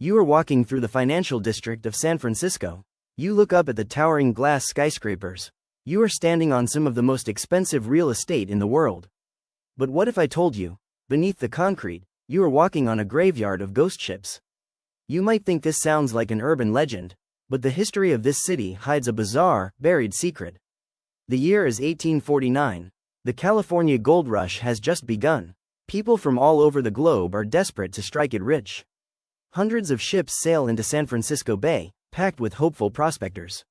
You are walking through the financial district of San Francisco. You look up at the towering glass skyscrapers. You are standing on some of the most expensive real estate in the world. But what if I told you, beneath the concrete, you are walking on a graveyard of ghost ships? You might think this sounds like an urban legend, but the history of this city hides a bizarre, buried secret. The year is 1849. The California gold rush has just begun. People from all over the globe are desperate to strike it rich. Hundreds of ships sail into San Francisco Bay, packed with hopeful prospectors.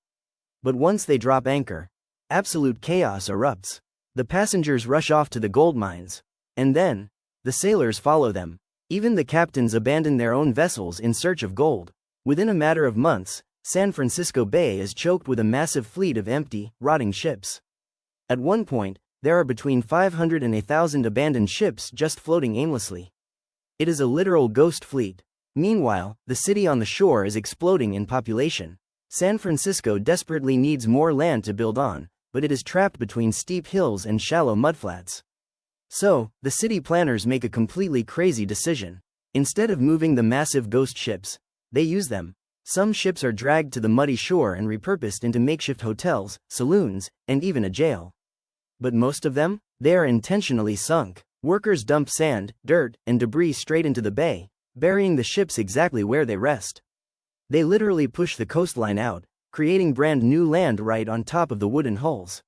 But once they drop anchor, absolute chaos erupts. The passengers rush off to the gold mines. And then, the sailors follow them. Even the captains abandon their own vessels in search of gold. Within a matter of months, San Francisco Bay is choked with a massive fleet of empty, rotting ships. At one point, there are between 500 and 1,000 abandoned ships just floating aimlessly. It is a literal ghost fleet. Meanwhile, the city on the shore is exploding in population. San Francisco desperately needs more land to build on, but it is trapped between steep hills and shallow mudflats. So, the city planners make a completely crazy decision. Instead of moving the massive ghost ships, they use them. Some ships are dragged to the muddy shore and repurposed into makeshift hotels, saloons, and even a jail. But most of them, they are intentionally sunk. Workers dump sand, dirt, and debris straight into the bay, burying the ships exactly where they rest. They literally push the coastline out, creating brand new land right on top of the wooden hulls.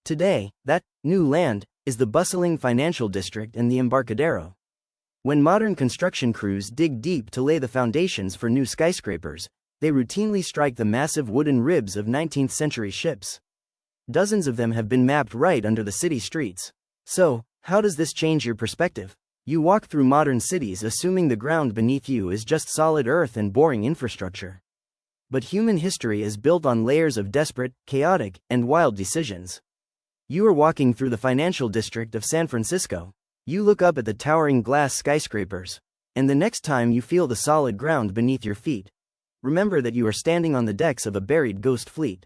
Today, that new land is the bustling financial district and the Embarcadero. When modern construction crews dig deep to lay the foundations for new skyscrapers, they routinely strike the massive wooden ribs of 19th-century ships. Dozens of them have been mapped right under the city streets. So, how does this change your perspective? You walk through modern cities assuming the ground beneath you is just solid earth and boring infrastructure. But human history is built on layers of desperate, chaotic, and wild decisions. You are walking through the financial district of San Francisco. You look up at the towering glass skyscrapers. And the next time you feel the solid ground beneath your feet, remember that you are standing on the decks of a buried ghost fleet.